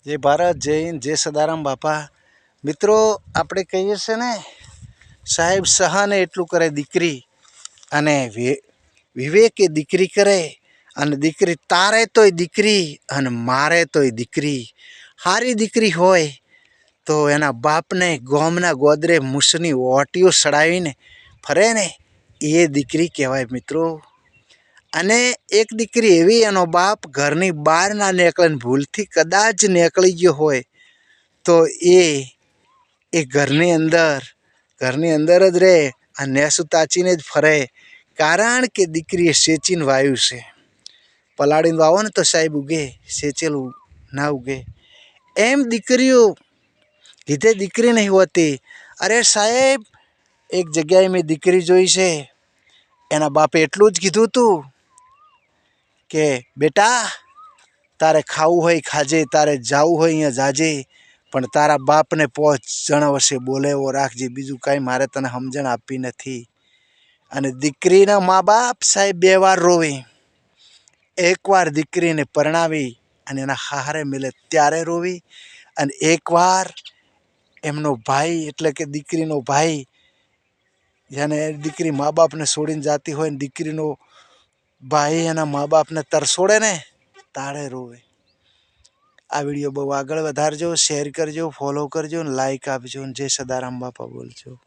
જય ભારત, જય હિન્દ, જય સદારામ બાપા. મિત્રો, આપણે કહીએ છીએ ને, સાહેબ સહાને એટલું કરે દીકરી, અને વિવેકે દીકરી કરે, અને દીકરી તારે તોય દીકરી અને મારે તોય દીકરી. સારી દીકરી હોય તો એના બાપને ગોમના ગોદરે મૂસની ઓટીઓ સડાવીને ફરે ને એ દીકરી કહેવાય મિત્રો. અને એક દીકરી એવી એનો બાપ ઘરની બહાર ના નીકળે ને ભૂલથી કદાચ નીકળી ગયો હોય તો એ ઘરની અંદર જ રહે અને નેસું તાચીને જ ફરે. કારણ કે દીકરીએ સેચીને વાયુ છે. પલાળીને વાવો ને તો સાહેબ ઉગે, સેચેલું ના ઉગે. એમ દીકરીઓ લીધે દીકરી નહીં હોતી. અરે સાહેબ, એક જગ્યાએ મેં દીકરી જોઈ છે, એના બાપે એટલું જ કીધું હતું કે બેટા તારે ખાવું હોય ખાજે, તારે જવું હોય અહીંયા જાજે, પણ તારા બાપને 5 જણા વચ્ચે બોલે એવો રાખજે, બીજું કાંઈ મારે તને સમજણ આપવી નથી. અને દીકરીના મા બાપ સાહેબ 2 વાર રોવે. એકવાર દીકરીને પરણાવી અને એના હારે મિલે ત્યારે રોવી, અને એકવાર એમનો ભાઈ એટલે કે દીકરીનો ભાઈ જેને દીકરી મા બાપને છોડીને જતી હોય ને દીકરીનો ભાઈ એના મા બાપને તરસોડે ને તારે રોવે. આ વિડીયો બહુ આગળ વધારજો, શેર કરજો, ફોલો કરજો, લાઈક આપજો. જય સદારામ બાપા બોલજો.